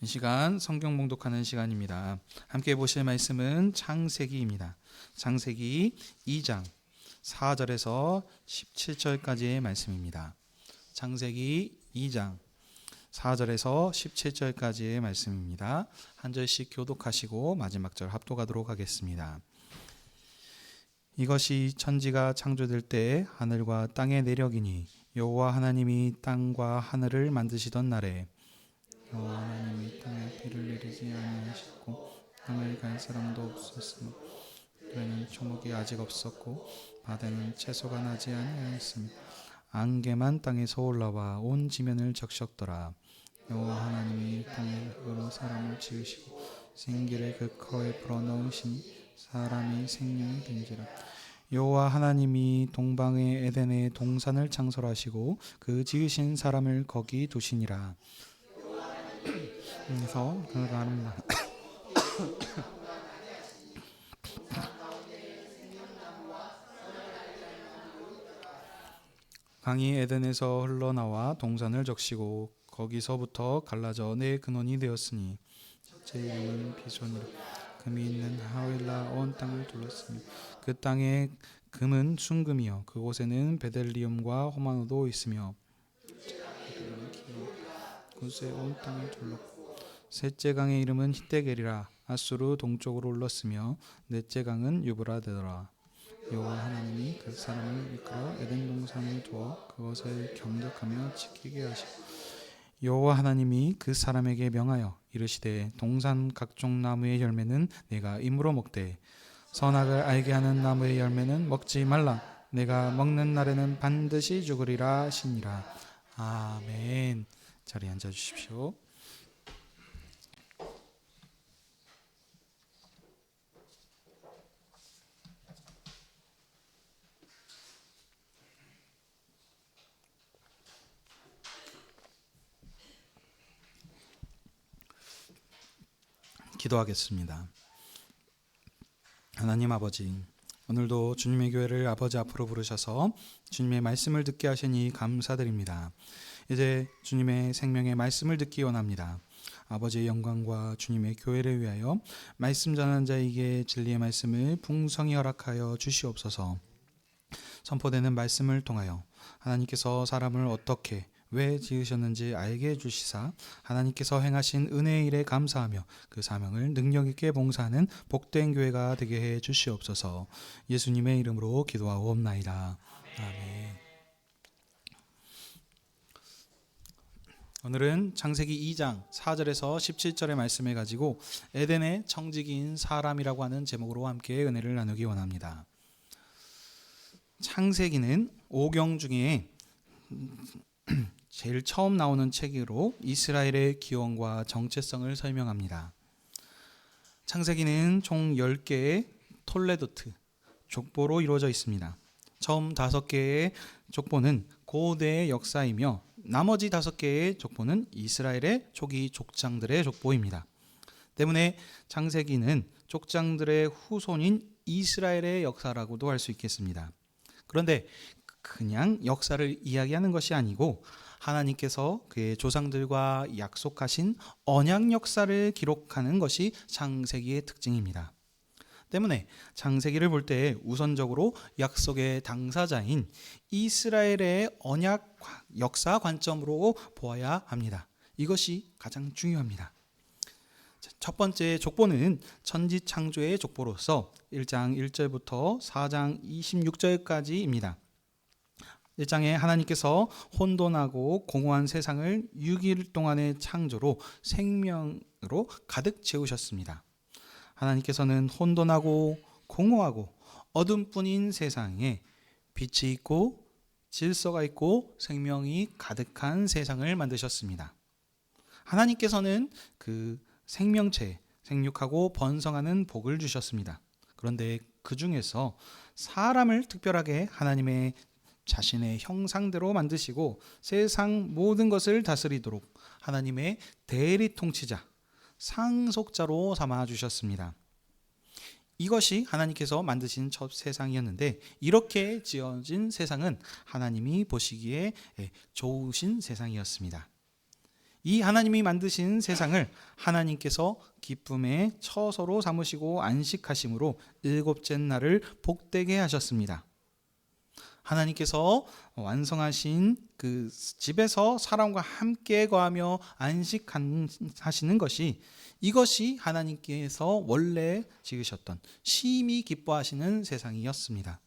이 시간 성경 봉독하는 시간입니다. 함께 보실 말씀은 창세기입니다. 창세기 2장 4절에서 17절까지의 말씀입니다. 창세기 2장 4절에서 17절까지의 말씀입니다. 한 절씩 교독하시고 마지막 절 합독하도록 하겠습니다. 이것이 천지가 창조될 때 하늘과 땅의 내력이니 여호와 하나님이 땅과 하늘을 만드시던 날에 여호와 하나님이 땅에 비를 내리지 아니하셨고 땅을 갈 사람도 없었으며 그에는 초목이 아직 없었고 바다는 채소가 나지 아니하였으며 안개만 땅에서 올라와 온 지면을 적셨더라. 여호와 하나님이 땅에 흙으로 사람을 지으시고 생기를 그 코에 불어넣으시니 사람이 생명이 된지라. 여호와 하나님이 동방의 에덴에 동산을 창설하시고 그 지으신 사람을 거기 두시니라. 그래서 그가 하는 강이 에덴에서 흘러나와 동산을 적시고 거기서부터 갈라져 네 근원이 되었으니 첫째 이름은 비손이라. 금이 있는 하윌라 온 땅을 둘렀으며 그 땅의 금은 순금이요 그곳에는 베델리움과 호마노도 있으며 그곳에 온 땅을 둘렀고 셋째 강의 이름은 히데겔이라. 아수르 동쪽으로 흘렀으며 넷째 강은 유브라데더라. 여호와 하나님이 그 사람을 이끌어 에덴 동산을 두어 그것을 경작하며 지키게 하시고 여호와 하나님이 그 사람에게 명하여 이르시되 동산 각종 나무의 열매는 내가 임으로 먹되 선악을 알게 하는 나무의 열매는 먹지 말라. 내가 먹는 날에는 반드시 죽으리라 하시니라. 아멘. 자리에 앉아 주십시오. 기도하겠습니다. 하나님 아버지, 오늘도 주님의 교회를 아버지 앞으로 부르셔서 주님의 말씀을 듣게 하시니 감사드립니다. 이제 주님의 생명의 말씀을 듣기 원합니다. 아버지의 영광과 주님의 교회를 위하여 말씀 전하는 자에게 진리의 말씀을 풍성히 허락하여 주시옵소서. 선포되는 말씀을 통하여 하나님께서 사람을 어떻게 왜 지으셨는지 알게 해주시사 하나님께서 행하신 은혜의 일에 감사하며 그 사명을 능력 있게 봉사하는 복된 교회가 되게 해 주시옵소서. 예수님의 이름으로 기도하옵나이다. 아멘. 오늘은 창세기 2장 4절에서 17절의 말씀을 가지고 에덴의 청지기인 사람이라고 하는 제목으로 함께 은혜를 나누기 원합니다. 창세기는 오경 중에 제일 처음 나오는 책으로 이스라엘의 기원과 정체성을 설명합니다. 창세기는 총 10개의 톨레도트, 족보로 이루어져 있습니다. 처음 5개의 족보는 고대의 역사이며 나머지 5개의 족보는 이스라엘의 초기 족장들의 족보입니다. 때문에 창세기는 족장들의 후손인 이스라엘의 역사라고도 할 수 있겠습니다. 그런데 그냥 역사를 이야기하는 것이 아니고 하나님께서 그의 조상들과 약속하신 언약 역사를 기록하는 것이 창세기의 특징입니다. 때문에 창세기를 볼 때 우선적으로 약속의 당사자인 이스라엘의 언약 역사 관점으로 보아야 합니다. 이것이 가장 중요합니다. 첫 번째 족보는 천지 창조의 족보로서 1장 1절부터 4장 26절까지입니다. 1장에 하나님께서 혼돈하고 공허한 세상을 6일 동안의 창조로 생명으로 가득 채우셨습니다. 하나님께서는 혼돈하고 공허하고 어둠뿐인 세상에 빛이 있고 질서가 있고 생명이 가득한 세상을 만드셨습니다. 하나님께서는 그 생명체, 생육하고 번성하는 복을 주셨습니다. 그런데 그 중에서 사람을 특별하게 하나님의 자신의 형상대로 만드시고 세상 모든 것을 다스리도록 하나님의 대리 통치자, 상속자로 삼아 주셨습니다. 이것이 하나님께서 만드신 첫 세상이었는데 이렇게 지어진 세상은 하나님이 보시기에 좋으신 세상이었습니다. 이 하나님이 만드신 세상을 하나님께서 기쁨의 처소로 삼으시고 안식하심으로 일곱째 날을 복되게 하셨습니다. 하나님께서 완성하신 그 집에서 사람과 함께 거하며 안식하시는 것이, 이것이 하나님께서 원래 지으셨던 심히 기뻐하시는 세상이었습니다.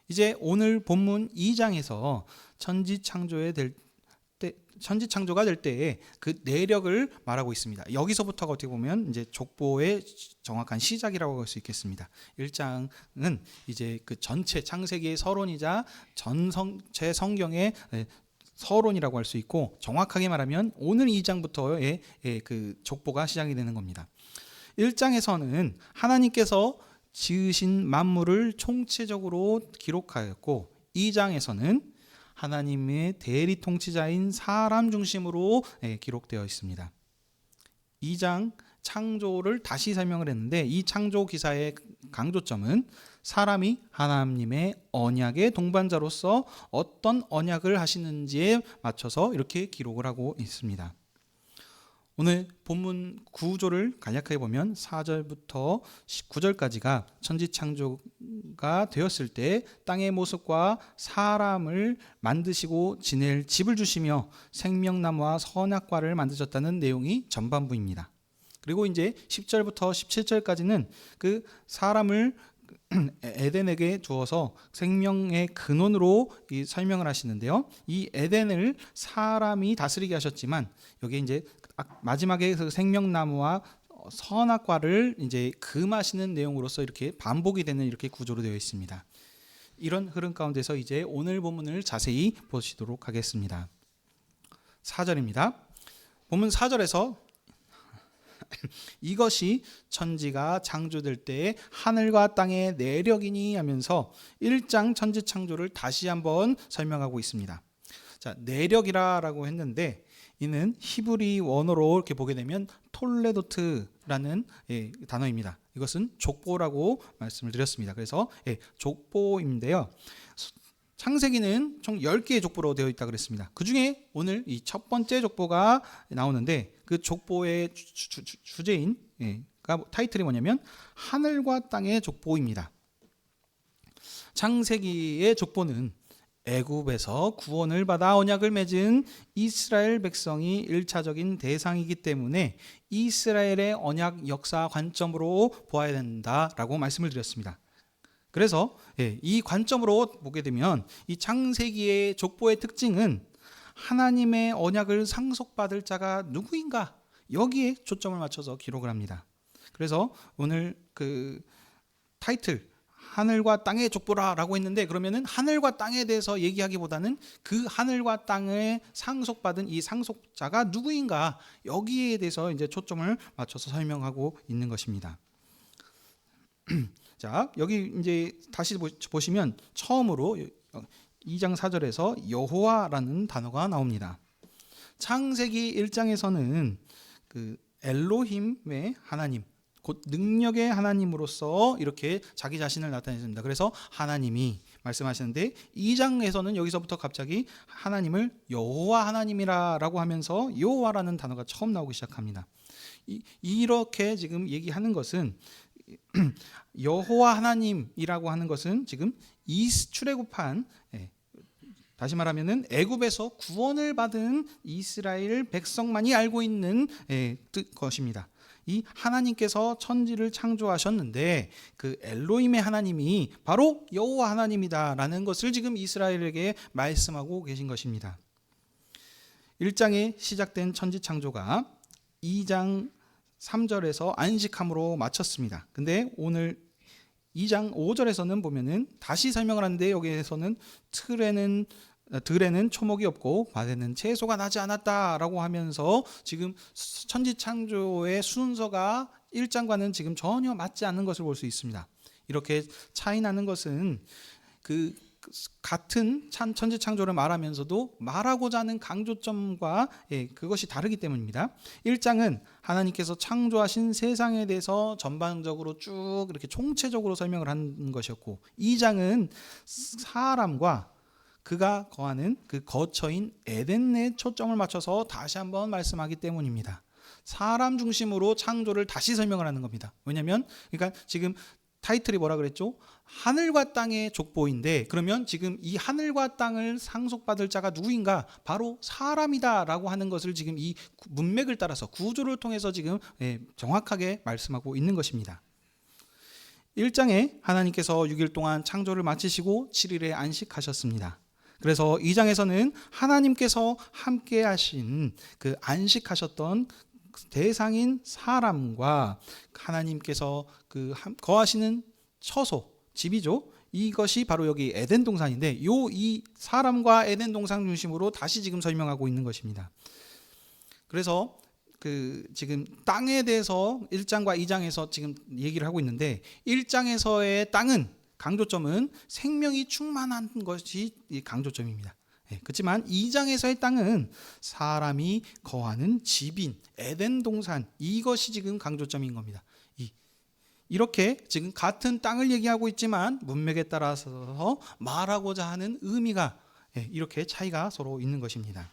이제 오늘 본문 2장에서 천지창조가 될 때에 그 내력을 말하고 있습니다. 여기서부터가 어떻게 보면 이제 족보의 정확한 시작이라고 할 수 있겠습니다. 1장은 이제 그 전체 창세기의 서론이자 전체 성경의 서론이라고 할 수 있고, 정확하게 말하면 오늘 2장부터의 그 족보가 시작이 되는 겁니다. 1장에서는 하나님께서 지으신 만물을 총체적으로 기록하였고, 2장에서는 하나님의 대리 통치자인 사람 중심으로 기록되어 있습니다. 2장 창조를 다시 설명을 했는데, 이 창조 기사의 강조점은 사람이 하나님의 언약의 동반자로서 어떤 언약을 하시는지에 맞춰서 이렇게 기록을 하고 있습니다. 오늘 본문 구조를 간략하게 보면 4절부터 19절까지가 천지창조가 되었을 때 땅의 모습과 사람을 만드시고 지낼 집을 주시며 생명나무와 선악과를 만드셨다는 내용이 전반부입니다. 그리고 이제 10절부터 17절까지는 그 사람을 에덴에게 두어서 생명의 근원으로 설명을 하시는데요. 이 에덴을 사람이 다스리게 하셨지만, 여기 이제 마지막에 그 생명나무와 선악과를 이제 금하시는 내용으로서 이렇게 반복이 되는 이렇게 구조로 되어 있습니다. 이런 흐름 가운데서 이제 오늘 본문을 자세히 보시도록 하겠습니다. 4절입니다. 본문 4절에서 이것이 천지가 창조될 때의 하늘과 땅의 내력이니 하면서 1장 천지창조를 다시 한번 설명하고 있습니다. 자, 내력이라고 했는데, 이는 히브리 원어로 이렇게 보게 되면 톨레도트라는 단어입니다. 이것은 족보라고 말씀을 드렸습니다. 그래서 족보인데요. 창세기는 총 10개의 족보로 되어 있다고 그랬습니다. 그 중에 오늘 이 첫 번째 족보가 나오는데, 그 족보의 주제인 타이틀이 뭐냐면 하늘과 땅의 족보입니다. 창세기의 족보는 애굽에서 구원을 받아 언약을 맺은 이스라엘 백성이 1차적인 대상이기 때문에 이스라엘의 언약 역사 관점으로 보아야 된다라고 말씀을 드렸습니다. 그래서 이 관점으로 보게 되면 이 창세기의 족보의 특징은 하나님의 언약을 상속받을 자가 누구인가, 여기에 초점을 맞춰서 기록을 합니다. 그래서 오늘 그 타이틀 하늘과 땅의 족보라라고 했는데, 그러면은 하늘과 땅에 대해서 얘기하기보다는 그 하늘과 땅에 상속받은 이 상속자가 누구인가, 여기에 대해서 이제 초점을 맞춰서 설명하고 있는 것입니다. 자, 여기 이제 다시 보시면 처음으로 2장 4절에서 여호와라는 단어가 나옵니다. 창세기 1장에서는 그 엘로힘의 하나님, 곧 능력의 하나님으로서 이렇게 자기 자신을 나타냈습니다. 그래서 하나님이 말씀하시는데, 2장에서는 여기서부터 갑자기 하나님을 여호와 하나님이라고 하면서 여호와라는 단어가 처음 나오기 시작합니다. 이렇게 지금 얘기하는 것은 여호와 하나님이라고 하는 것은 지금 출애굽한, 다시 말하면은 애굽에서 구원을 받은 이스라엘 백성만이 알고 있는 것입니다. 이 하나님께서 천지를 창조하셨는데 그 엘로힘의 하나님이 바로 여호와 하나님이다라는 것을 지금 이스라엘에게 말씀하고 계신 것입니다. 1장에 시작된 천지 창조가 2장 3절에서 안식함으로 마쳤습니다. 근데 오늘 2장 5절에서는 보면은 다시 설명을 하는데, 여기에서는 들에는 초목이 없고 밭에는 채소가 나지 않았다라고 하면서 지금 천지 창조의 순서가 1장과는 지금 전혀 맞지 않는 것을 볼 수 있습니다. 이렇게 차이 나는 것은 그 같은 천지 창조를 말하면서도 말하고자 하는 강조점과 그것이 다르기 때문입니다. 1장은 하나님께서 창조하신 세상에 대해서 전반적으로 쭉 이렇게 총체적으로 설명을 한 것이었고, 2장은 사람과 그가 거하는 그 거처인 에덴에 초점을 맞춰서 다시 한번 말씀하기 때문입니다. 사람 중심으로 창조를 다시 설명을 하는 겁니다. 왜냐하면 그러니까 지금 타이틀이 뭐라 그랬죠? 하늘과 땅의 족보인데, 그러면 지금 이 하늘과 땅을 상속받을 자가 누구인가? 바로 사람이다라고 하는 것을 지금 이 문맥을 따라서 구조를 통해서 지금 정확하게 말씀하고 있는 것입니다. 1장에 하나님께서 6일 동안 창조를 마치시고 7일에 안식하셨습니다. 그래서 2장에서는 하나님께서 함께 하신 그 안식하셨던 대상인 사람과 하나님께서 그 거하시는 처소, 집이죠. 이것이 바로 여기 에덴 동산인데, 이 사람과 에덴 동산 중심으로 다시 지금 설명하고 있는 것입니다. 그래서 그 지금 땅에 대해서 1장과 2장에서 지금 얘기를 하고 있는데, 1장에서의 땅은 강조점은 생명이 충만한 것이 강조점입니다. 그렇지만 2장에서의 땅은 사람이 거하는 집인 에덴 동산, 이것이 지금 강조점인 겁니다. 이렇게 지금 같은 땅을 얘기하고 있지만 문맥에 따라서 말하고자 하는 의미가 이렇게 차이가 서로 있는 것입니다.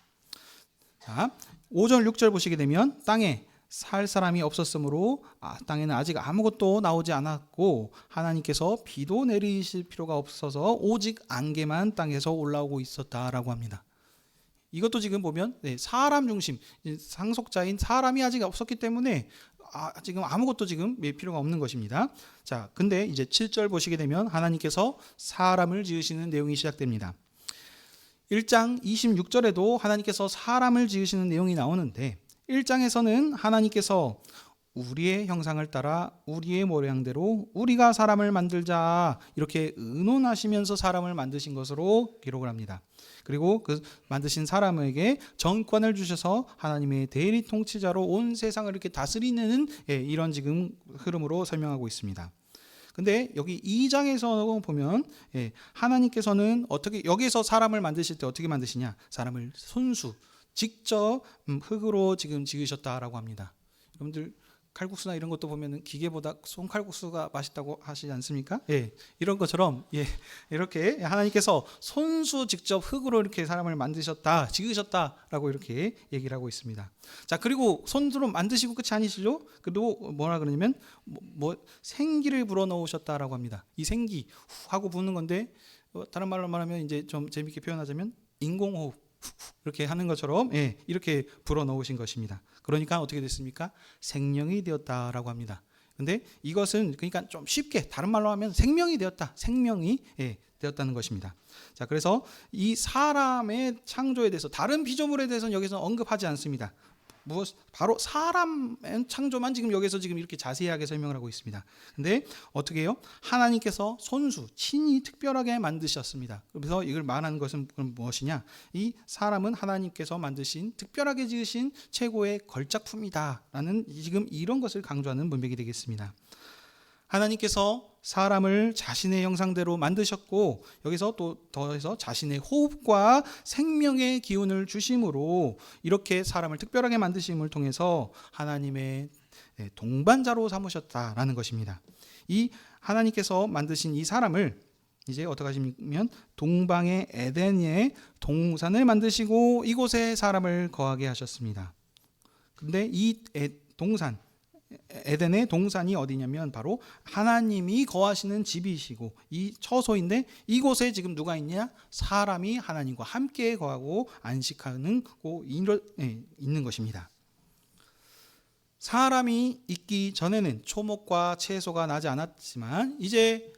자, 5절 6절 보시게 되면 땅에 살 사람이 없었으므로 땅에는 아직 아무것도 나오지 않았고 하나님께서 비도 내리실 필요가 없어서 오직 안개만 땅에서 올라오고 있었다라고 합니다. 이것도 지금 보면 사람 중심, 상속자인 사람이 아직 없었기 때문에 지금 아무것도 지금 필요가 없는 것입니다. 자, 근데 이제 7절 보시게 되면 하나님께서 사람을 지으시는 내용이 시작됩니다. 1장 26절에도 하나님께서 사람을 지으시는 내용이 나오는데, 1장에서는 하나님께서 우리의 형상을 따라 우리의 모양대로 우리가 사람을 만들자 이렇게 의논하시면서 사람을 만드신 것으로 기록을 합니다. 그리고 그 만드신 사람에게 정권을 주셔서 하나님의 대리 통치자로 온 세상을 이렇게 다스리는 이런 지금 흐름으로 설명하고 있습니다. 근데 여기 2장에서 보면 하나님께서는 어떻게 여기서 사람을 만드실 때 어떻게 만드시냐? 사람을 손수 직접 흙으로 지금 지으셨다라고 합니다. 여러분들 칼국수나 이런 것도 보면은 기계보다 손칼국수가 맛있다고 하시지 않습니까? 이런 것처럼 이렇게 하나님께서 손수 직접 흙으로 이렇게 사람을 만드셨다, 지으셨다라고 이렇게 얘기를 하고 있습니다. 자, 그리고 손으로 만드시고 끝이 아니시죠? 그리고 뭐라 그러냐면 생기를 불어넣으셨다라고 합니다. 이 생기 하고 부는 건데 다른 말로 말하면 이제 좀 재밌게 표현하자면 인공호흡 이렇게 하는 것처럼 이렇게 불어넣으신 것입니다. 그러니까 어떻게 됐습니까? 생명이 되었다라고 합니다. 근데 이것은 그러니까 좀 쉽게 다른 말로 하면 생명이 되었다, 생명이 되었다는 것입니다. 자, 그래서 이 사람의 창조에 대해서 다른 피조물에 대해서는 여기서 언급하지 않습니다. 바로 사람 창조만 지금 여기서 지금 이렇게 자세하게 설명을 하고 있습니다. 근데 어떻게 해요? 하나님께서 손수 친히 특별하게 만드셨습니다. 그래서 이걸 말하는 것은 무엇이냐? 이 사람은 하나님께서 만드신 특별하게 지으신 최고의 걸작품이다라는 지금 이런 것을 강조하는 문맥이 되겠습니다. 하나님께서 사람을 자신의 형상대로 만드셨고 여기서 또 더해서 자신의 호흡과 생명의 기운을 주심으로 이렇게 사람을 특별하게 만드심을 통해서 하나님의 동반자로 삼으셨다라는 것입니다. 이 하나님께서 만드신 이 사람을 이제 어떻게 하시면 동방의 에덴의 동산을 만드시고 이곳에 사람을 거하게 하셨습니다. 근데 이 동산 에덴의 동산이 어디냐면 바로 하나님이 거하시는 집이시고 이 처소인데 이곳에 지금 누가 있냐? 사람이 하나님과 함께 거하고 안식하는 있는 것입니다. 사람이 있기 전에는 초목과 채소가 나지 않았지만 이제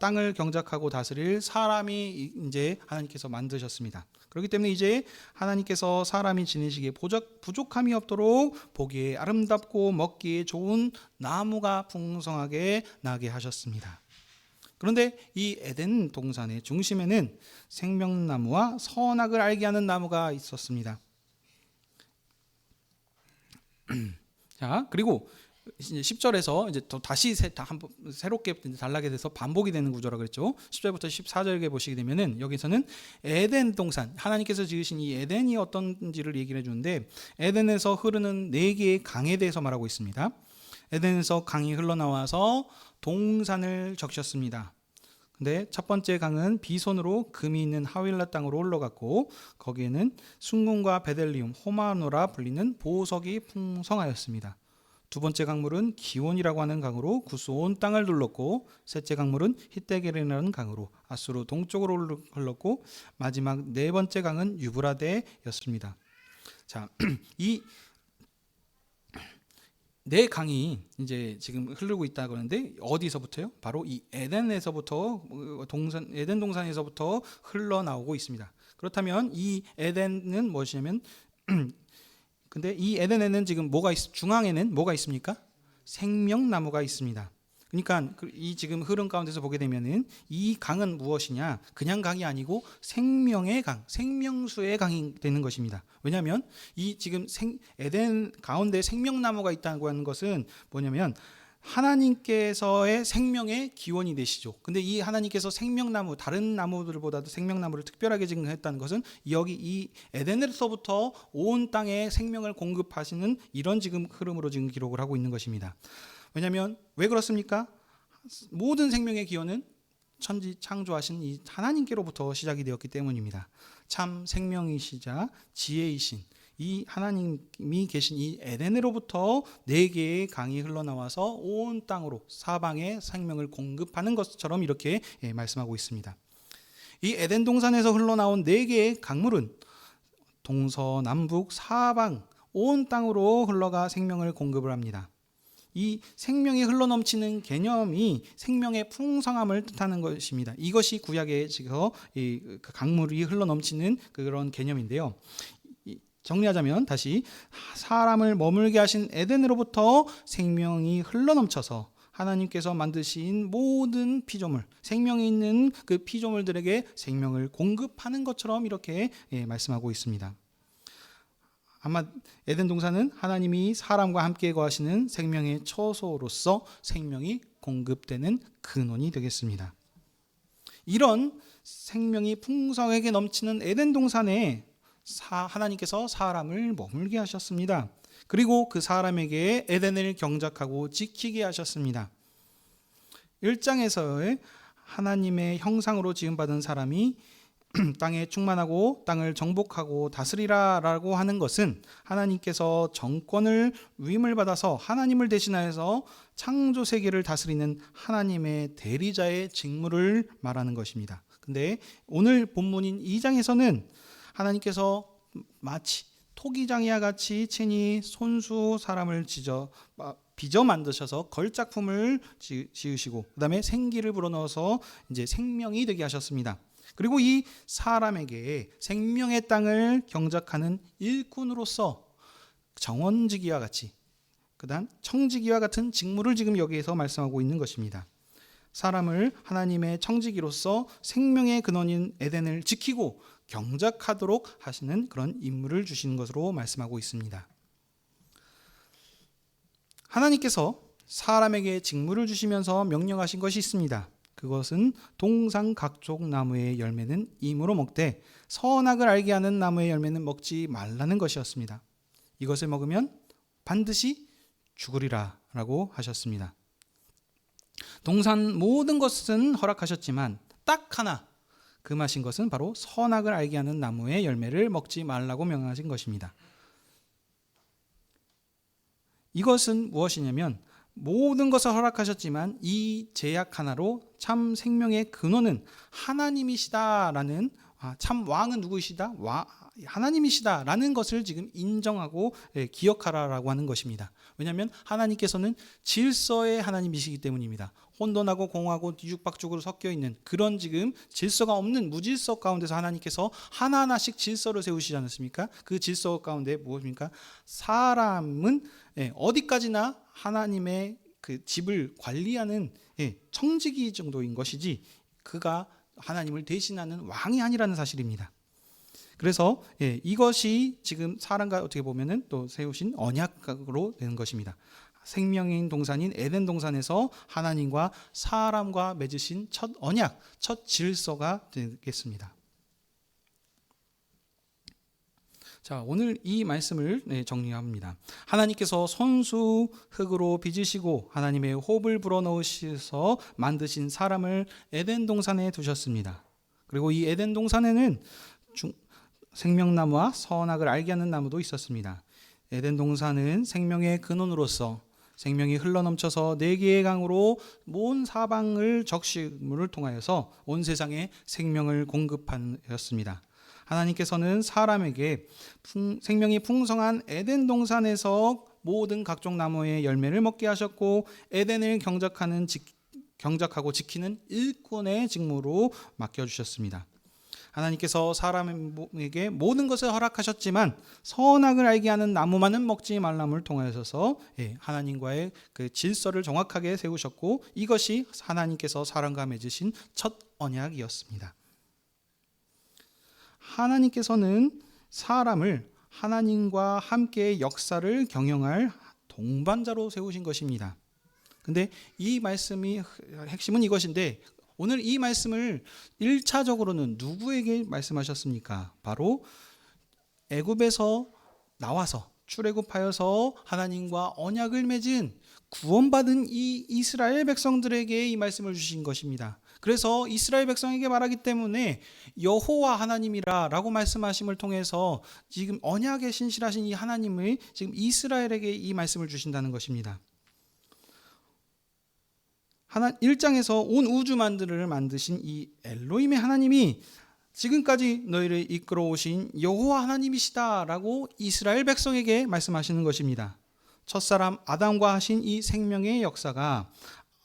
땅을 경작하고 다스릴 사람이 이제 하나님께서 만드셨습니다. 그렇기 때문에 이제 하나님께서 사람이 지내시기에 부족함이 없도록 보기에 아름답고 먹기에 좋은 나무가 풍성하게 나게 하셨습니다. 그런데 이 에덴 동산의 중심에는 생명나무와 선악을 알게 하는 나무가 있었습니다. 자, 그리고 이제 10절에서 이제 또 다시 새롭게 단락에 대해서 반복이 되는 구조라 그랬죠. 10절부터 14절에 보시게 되면은 여기서는 에덴 동산, 하나님께서 지으신 이 에덴이 어떤지를 얘기를 해주는데 에덴에서 흐르는 4개의 강에 대해서 말하고 있습니다. 에덴에서 강이 흘러나와서 동산을 적셨습니다. 근데 첫 번째 강은 비손으로 금이 있는 하윌라 땅으로 올라갔고 거기에는 순금과 베델리움, 호마노라 불리는 보석이 풍성하였습니다. 두 번째 강물은 기온이라고 하는 강으로 구스 온 땅을 둘렀고 셋째 강물은 히데겔이라는 강으로 아수르 동쪽으로 흘렀고 마지막 네 번째 강은 유브라데였습니다. 자, 이 네 강이 이제 지금 흐르고 있다 그러는데 어디서부터요? 바로 이 에덴에서부터 에덴 동산에서부터 흘러나오고 있습니다. 그렇다면 이 에덴은 무엇이냐면 근데 이 에덴에는 지금 중앙에는 뭐가 있습니까? 생명나무가 있습니다. 그러니까 이 지금 흐름 가운데서 보게 되면은 이 강은 무엇이냐? 그냥 강이 아니고 생명의 강, 생명수의 강이 되는 것입니다. 왜냐하면 이 지금 에덴 가운데 생명나무가 있다고 하는 것은 뭐냐면 하나님께서의 생명의 기원이 되시죠. 근데 이 하나님께서 생명나무, 다른 나무들보다도 생명나무를 특별하게 지금 했다는 것은 여기 이 에덴에서부터 온 땅에 생명을 공급하시는 이런 지금 흐름으로 지금 기록을 하고 있는 것입니다. 왜냐하면 왜 그렇습니까? 모든 생명의 기원은 천지 창조하신 이 하나님께로부터 시작이 되었기 때문입니다. 참 생명이시자 지혜이신 이 하나님이 계신 이 에덴으로부터 네 개의 강이 흘러나와서 온 땅으로 사방에 생명을 공급하는 것처럼 이렇게 말씀하고 있습니다. 이 에덴 동산에서 흘러나온 네 개의 강물은 동서남북 사방 온 땅으로 흘러가 생명을 공급을 합니다. 이 생명이 흘러넘치는 개념이 생명의 풍성함을 뜻하는 것입니다. 이것이 구약에 지금 강물이 흘러넘치는 그런 개념인데요. 정리하자면 다시 사람을 머물게 하신 에덴으로부터 생명이 흘러넘쳐서 하나님께서 만드신 모든 피조물, 생명이 있는 그 피조물들에게 생명을 공급하는 것처럼 이렇게 말씀하고 있습니다. 아마 에덴 동산은 하나님이 사람과 함께 거하시는 생명의 처소로서 생명이 공급되는 근원이 되겠습니다. 이런 생명이 풍성하게 넘치는 에덴 동산에 하나님께서 사람을 머물게 하셨습니다. 그리고 그 사람에게 에덴을 경작하고 지키게 하셨습니다. 1장에서의 하나님의 형상으로 지음받은 사람이 땅에 충만하고 땅을 정복하고 다스리라 라고 하는 것은 하나님께서 정권을 위임을 받아서 하나님을 대신하여서 창조 세계를 다스리는 하나님의 대리자의 직무를 말하는 것입니다. 근데 오늘 본문인 2장에서는 하나님께서 마치 토기장이와 같이 친히 손수 사람을 빚어 만드셔서 걸작품을 지으시고 그다음에 생기를 불어넣어서 이제 생명이 되게 하셨습니다. 그리고 이 사람에게 생명의 땅을 경작하는 일꾼으로서 정원지기와 같이 그다음 청지기와 같은 직무를 지금 여기에서 말씀하고 있는 것입니다. 사람을 하나님의 청지기로서 생명의 근원인 에덴을 지키고 경작하도록 하시는 그런 임무를 주시는 것으로 말씀하고 있습니다. 하나님께서 사람에게 직무를 주시면서 명령하신 것이 있습니다. 그것은 동상 각종 나무의 열매는 임으로 먹되 선악을 알게 하는 나무의 열매는 먹지 말라는 것이었습니다. 이것을 먹으면 반드시 죽으리라 라고 하셨습니다. 동산 모든 것은 허락하셨지만 딱 하나 금하신 것은 바로 선악을 알게 하는 나무의 열매를 먹지 말라고 명하신 것입니다. 이것은 무엇이냐면 모든 것을 허락하셨지만 이 제약 하나로 참 생명의 근원은 하나님이시다라는 참 왕은 누구이시다? 하나님이시다라는 것을 지금 인정하고 기억하라라고 하는 것입니다. 왜냐하면 하나님께서는 질서의 하나님이시기 때문입니다. 혼돈하고 공하고 뒤죽박죽으로 섞여 있는 그런 지금 질서가 없는 무질서 가운데서 하나님께서 하나하나씩 질서를 세우시지 않습니까? 그 질서 가운데 무엇입니까? 사람은 어디까지나 하나님의 그 집을 관리하는 청지기 정도인 것이지 그가 하나님을 대신하는 왕이 아니라는 사실입니다. 그래서 이것이 지금 사람과 어떻게 보면은 또 세우신 언약으로 되는 것입니다. 생명인 동산인 에덴 동산에서 하나님과 사람과 맺으신 첫 언약, 첫 질서가 되겠습니다. 자, 오늘 이 말씀을 정리합니다. 하나님께서 손수 흙으로 빚으시고 하나님의 호흡을 불어넣으셔서 만드신 사람을 에덴 동산에 두셨습니다. 그리고 이 에덴 동산에는 생명나무와 선악을 알게 하는 나무도 있었습니다. 에덴 동산은 생명의 근원으로서 생명이 흘러넘쳐서 네 개의 강으로 온 사방을 적시물을 통하여서 온 세상에 생명을 공급하였습니다. 하나님께서는 사람에게 생명이 풍성한 에덴 동산에서 모든 각종 나무의 열매를 먹게 하셨고 에덴을 경작하고 지키는 일꾼의 직무로 맡겨주셨습니다. 하나님께서 사람에게 모든 것을 허락하셨지만 선악을 알게 하는 나무만은 먹지 말람을 통하여서 하나님과의 그 질서를 정확하게 세우셨고 이것이 하나님께서 사람과 맺으신 첫 언약이었습니다. 하나님께서는 사람을 하나님과 함께 역사를 경영할 동반자로 세우신 것입니다. 근데 이 말씀이 핵심은 이것인데 오늘 이 말씀을 1차적으로는 누구에게 말씀하셨습니까? 바로 애굽에서 나와서 출애굽하여서 하나님과 언약을 맺은 구원받은 이 이스라엘 백성들에게 이 말씀을 주신 것입니다. 그래서 이스라엘 백성에게 말하기 때문에 여호와 하나님이라 라고 말씀하심을 통해서 지금 언약에 신실하신 이 하나님을 지금 이스라엘에게 이 말씀을 주신다는 것입니다. 1장에서 온 우주 만들을 만드신 이 엘로힘의 하나님이 지금까지 너희를 이끌어 오신 여호와 하나님이시다라고 이스라엘 백성에게 말씀하시는 것입니다. 첫사람 아담과 하신 이 생명의 역사가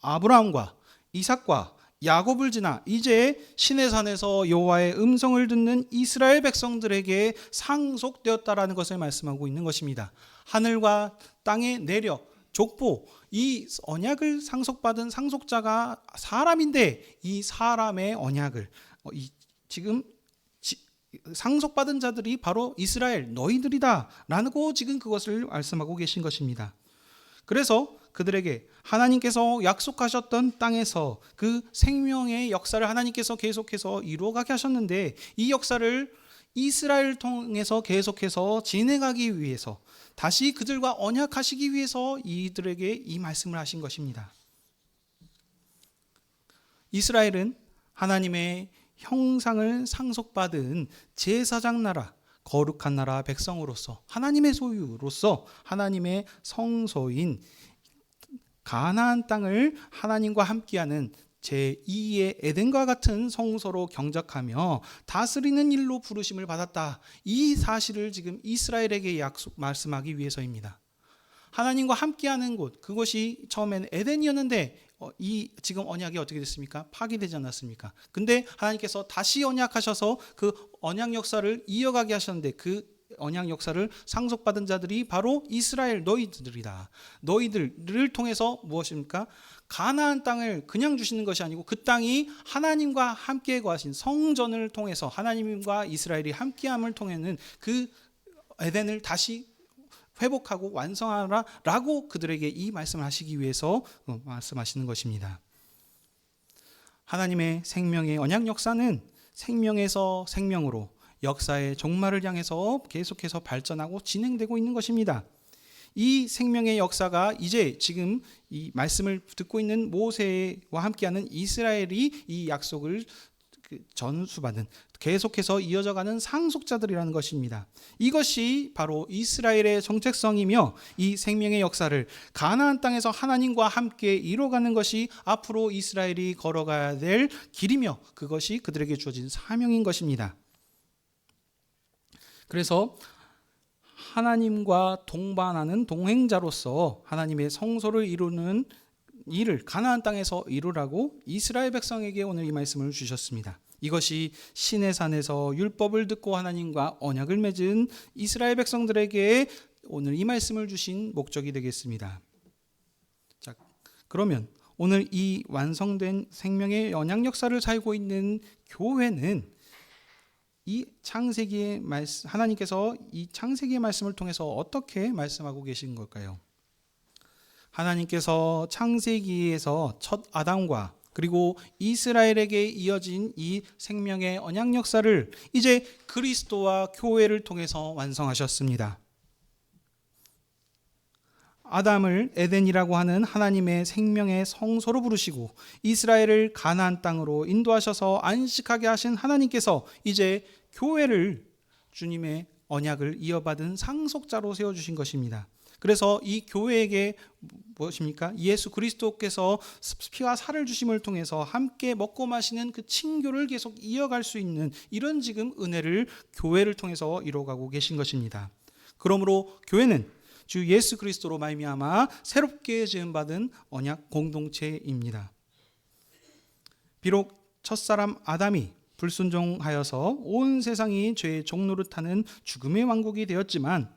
아브라함과 이삭과 야곱을 지나 이제 시내산에서 여호와의 음성을 듣는 이스라엘 백성들에게 상속되었다라는 것을 말씀하고 있는 것입니다. 하늘과 땅의 내력, 족보, 이 언약을 상속받은 상속자가 사람인데 이 사람의 언약을 지금 상속받은 자들이 바로 이스라엘 너희들이다 라고 지금 그것을 말씀하고 계신 것입니다. 그래서 그들에게 하나님께서 약속하셨던 땅에서 그 생명의 역사를 하나님께서 계속해서 이루어가게 하셨는데 이 역사를 이스라엘을 통해서 계속해서 진행하기 위해서 다시 그들과 언약하시기 위해서 이들에게 이 말씀을 하신 것입니다. 이스라엘은 하나님의 형상을 상속받은 제사장 나라, 거룩한 나라 백성으로서 하나님의 소유로서 하나님의 성소인 가나안 땅을 하나님과 함께하는 제2의 에덴과 같은 성소로 경작하며 다스리는 일로 부르심을 받았다. 이 사실을 지금 이스라엘에게 말씀하기 위해서입니다. 하나님과 함께하는 곳, 그것이 처음에는 에덴이었는데 이 지금 언약이 어떻게 됐습니까? 파기되지 않았습니까? 근데 하나님께서 다시 언약하셔서 그 언약 역사를 이어가게 하셨는데 그 언약 역사를 상속받은 자들이 바로 이스라엘 너희들이다. 너희들을 통해서 무엇입니까? 가나안 땅을 그냥 주시는 것이 아니고 그 땅이 하나님과 함께 거하신 성전을 통해서 하나님과 이스라엘이 함께함을 통해는 그 에덴을 다시 회복하고 완성하라라고 그들에게 이 말씀을 하시기 위해서 말씀하시는 것입니다. 하나님의 생명의 언약 역사는 생명에서 생명으로 역사의 종말을 향해서 계속해서 발전하고 진행되고 있는 것입니다. 이 생명의 역사가 이제 지금 이 말씀을 듣고 있는 모세와 함께하는 이스라엘이 이 약속을 전수받은 계속해서 이어져가는 상속자들이라는 것입니다. 이것이 바로 이스라엘의 정체성이며 이 생명의 역사를 가나안 땅에서 하나님과 함께 이뤄가는 것이 앞으로 이스라엘이 걸어가야 될 길이며 그것이 그들에게 주어진 사명인 것입니다. 그래서 하나님과 동반하는 동행자로서 하나님의 성소를 이루는 일을 가나안 땅에서 이루라고 이스라엘 백성에게 오늘 이 말씀을 주셨습니다. 이것이 시내산에서 율법을 듣고 하나님과 언약을 맺은 이스라엘 백성들에게 오늘 이 말씀을 주신 목적이 되겠습니다. 자, 그러면 오늘 이 완성된 생명의 언약 역사를 살고 있는 교회는 이 창세기의 말씀, 하나님께서 이 창세기의 말씀을 통해서 어떻게 말씀하고 계신 걸까요? 하나님께서 창세기에서 첫 아담과 그리고 이스라엘에게 이어진 이 생명의 언약 역사를 이제 그리스도와 교회를 통해서 완성하셨습니다. 아담을 에덴이라고 하는 하나님의 생명의 성소로 부르시고 이스라엘을 가나안 땅으로 인도하셔서 안식하게 하신 하나님께서 이제 교회를 주님의 언약을 이어받은 상속자로 세워주신 것입니다. 그래서 이 교회에게 무엇입니까? 예수 그리스도께서 피와 살을 주심을 통해서 함께 먹고 마시는 그 친교를 계속 이어갈 수 있는 이런 지금 은혜를 교회를 통해서 이루어가고 계신 것입니다. 그러므로 교회는 주 예수 그리스도로 말미암아 새롭게 지음받은 언약 공동체입니다. 비록 첫사람 아담이 불순종하여서 온 세상이 죄의 종노릇하는 죽음의 왕국이 되었지만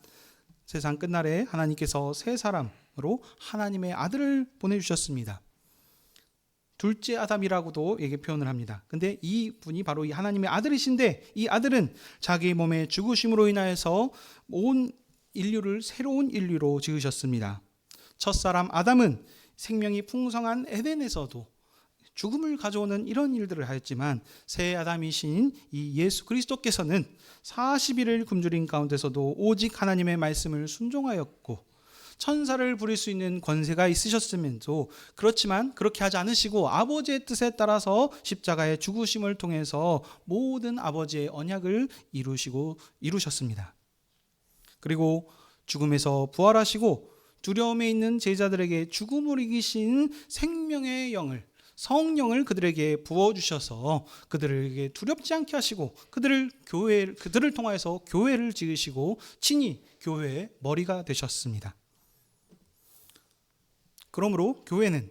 세상 끝날에 하나님께서 새 사람으로 하나님의 아들을 보내주셨습니다. 둘째 아담이라고도 이게 표현을 합니다. 근데 이 분이 바로 이 하나님의 아들이신데 이 아들은 자기 몸의 죽으심으로 인하여서 온 인류를 새로운 인류로 지으셨습니다. 첫사람 아담은 생명이 풍성한 에덴에서도 죽음을 가져오는 이런 일들을 하였지만 새 아담이신 이 예수 그리스도께서는 40일을 굶주린 가운데서도 오직 하나님의 말씀을 순종하였고 천사를 부릴 수 있는 권세가 있으셨으면서 그렇지만 그렇게 하지 않으시고 아버지의 뜻에 따라서 십자가의 죽으심을 통해서 모든 아버지의 언약을 이루셨습니다. 그리고 죽음에서 부활하시고 두려움에 있는 제자들에게 죽음을 이기신 생명의 영을 성령을 그들에게 부어주셔서 그들에게 두렵지 않게 하시고 그들을 통하여서 교회를 지으시고 친히 교회의 머리가 되셨습니다. 그러므로 교회는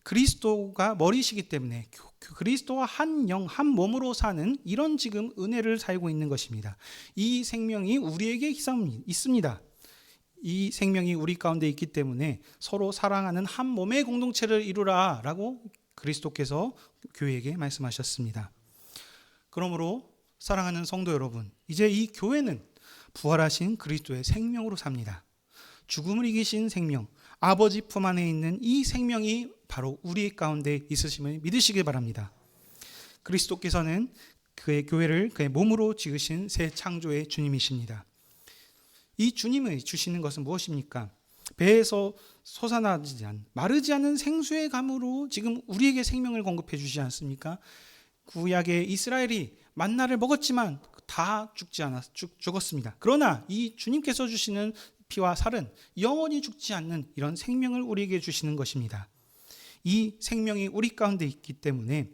그리스도가 머리시기 때문에 그리스도와 한 영, 한 몸으로 사는 이런 지금 은혜를 살고 있는 것입니다. 이 생명이 우리에게 있습니다. 이 생명이 우리 가운데 있기 때문에 서로 사랑하는 한 몸의 공동체를 이루라 라고 그리스도께서 교회에게 말씀하셨습니다. 그러므로 사랑하는 성도 여러분, 이제 이 교회는 부활하신 그리스도의 생명으로 삽니다. 죽음을 이기신 생명, 아버지 품 안에 있는 이 생명이 바로 우리 가운데 있으심을 믿으시기 바랍니다. 그리스도께서는 그의 교회를 그의 몸으로 지으신 새 창조의 주님이십니다. 이 주님이 주시는 것은 무엇입니까? 배에서 솟아나지 않은 마르지 않은 생수의 감으로 지금 우리에게 생명을 공급해 주시지 않습니까? 구약의 이스라엘이 만나를 먹었지만 다 죽었습니다. 그러나 이 주님께서 주시는 피와 살은 영원히 죽지 않는 이런 생명을 우리에게 주시는 것입니다. 이 생명이 우리 가운데 있기 때문에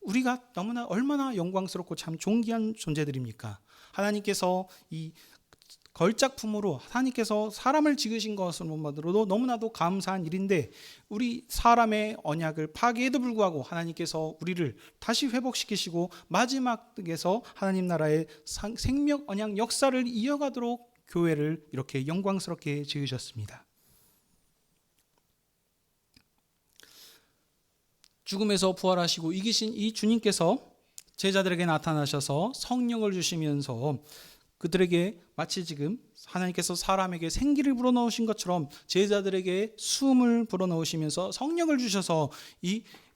우리가 너무나 얼마나 영광스럽고 참 존귀한 존재들입니까? 하나님께서 이 걸작품으로 하나님께서 사람을 지으신 것으로도 너무나도 감사한 일인데 우리 사람의 언약을 파괴에도 불구하고 하나님께서 우리를 다시 회복시키시고 마지막에서 하나님 나라의 생명 언약 역사를 이어가도록 교회를 이렇게 영광스럽게 지으셨습니다. 죽음에서 부활하시고 이기신 이 주님께서 제자들에게 나타나셔서 성령을 주시면서 그들에게 마치 지금 하나님께서 사람에게 생기를 불어넣으신 것처럼 제자들에게 숨을 불어넣으시면서 성령을 주셔서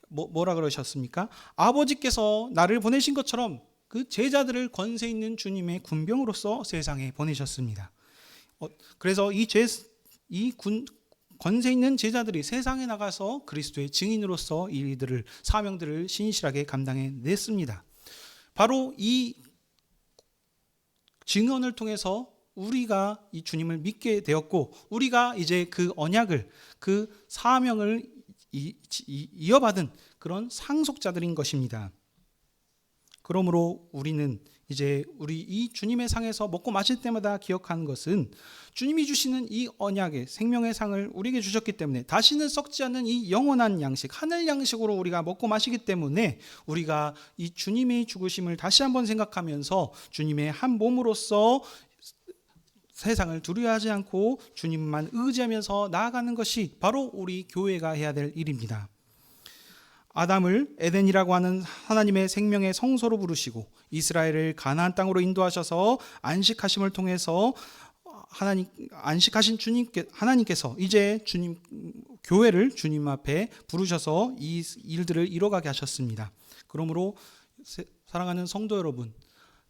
뭐라 그러셨습니까? 아버지께서 나를 보내신 것처럼 그 제자들을 권세 있는 주님의 군병으로서 세상에 보내셨습니다. 그래서 권세 있는 제자들이 세상에 나가서 그리스도의 증인으로서 이들을 사명들을 신실하게 감당해냈습니다. 바로 이 증언을 통해서 우리가 이 주님을 믿게 되었고 우리가 이제 그 언약을 그 사명을 이어받은 그런 상속자들인 것입니다. 그러므로 우리는 이제 우리 이 주님의 상에서 먹고 마실 때마다 기억하는 것은 주님이 주시는 이 언약의 생명의 상을 우리에게 주셨기 때문에 다시는 썩지 않는 이 영원한 양식, 하늘 양식으로 우리가 먹고 마시기 때문에 우리가 이 주님의 죽으심을 다시 한번 생각하면서 주님의 한 몸으로서 세상을 두려워하지 않고 주님만 의지하면서 나아가는 것이 바로 우리 교회가 해야 될 일입니다. 아담을 에덴이라고 하는 하나님의 생명의 성소로 부르시고 이스라엘을 가나안 땅으로 인도하셔서 안식하심을 통해서 안식하신 하나님께서 이제 주님 교회를 주님 앞에 부르셔서 이 일들을 이뤄가게 하셨습니다. 그러므로 사랑하는 성도 여러분,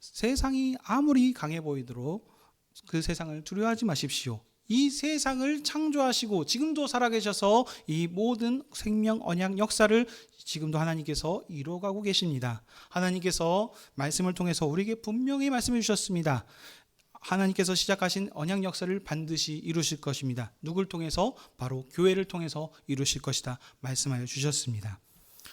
세상이 아무리 강해 보이도록 그 세상을 두려워하지 마십시오. 이 세상을 창조하시고 지금도 살아계셔서 이 모든 생명 언약 역사를 지금도 하나님께서 이루어가고 계십니다. 하나님께서 말씀을 통해서 우리에게 분명히 말씀해 주셨습니다. 하나님께서 시작하신 언약 역사를 반드시 이루실 것입니다. 누굴 통해서? 바로 교회를 통해서 이루실 것이다 말씀하여 주셨습니다.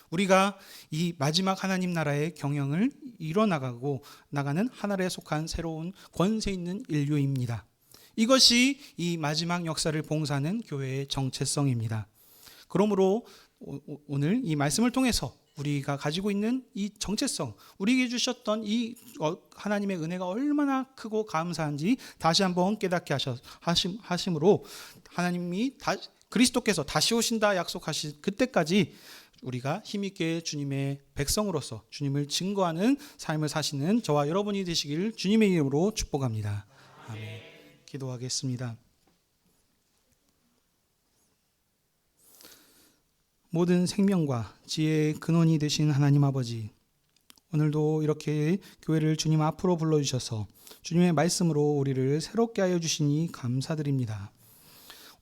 우리가 이 마지막 하나님 나라의 경영을 이뤄나가고 나가는 하늘에 속한 새로운 권세 있는 인류입니다. 이것이 이 마지막 역사를 봉사하는 교회의 정체성입니다. 그러므로 오늘 이 말씀을 통해서 우리가 가지고 있는 이 정체성, 우리에게 주셨던 이 하나님의 은혜가 얼마나 크고 감사한지 다시 한번 깨닫게 하심으로 하나님이 그리스도께서 다시 오신다 약속하신 그때까지 우리가 힘있게 주님의 백성으로서 주님을 증거하는 삶을 사시는 저와 여러분이 되시길 주님의 이름으로 축복합니다. 아멘. 기도하겠습니다. 모든 생명과 지혜의 근원이 되신 하나님 아버지, 오늘도 이렇게 교회를 주님 앞으로 불러주셔서 주님의 말씀으로 우리를 새롭게 하여 주시니 감사드립니다.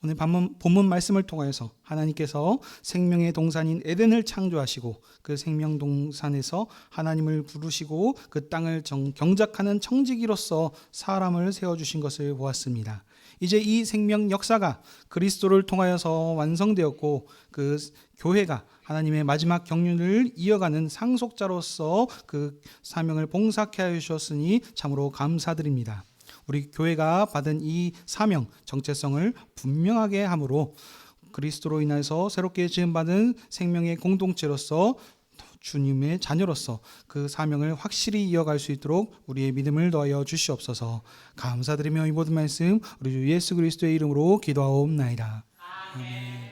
오늘 본문 말씀을 통하여서 하나님께서 생명의 동산인 에덴을 창조하시고 그 생명 동산에서 하나님을 부르시고 그 땅을 경작하는 청지기로서 사람을 세워주신 것을 보았습니다. 이제 이 생명 역사가 그리스도를 통하여서 완성되었고 그 교회가 하나님의 마지막 경륜을 이어가는 상속자로서 그 사명을 봉사케 하여 주셨으니 참으로 감사드립니다. 우리 교회가 받은 이 사명, 정체성을 분명하게 함으로 그리스도로 인해서 새롭게 지음받은 생명의 공동체로서 주님의 자녀로서 그 사명을 확실히 이어갈 수 있도록 우리의 믿음을 더하여 주시옵소서. 감사드리며 이 모든 말씀 우리 주 예수 그리스도의 이름으로 기도하옵나이다. 아멘.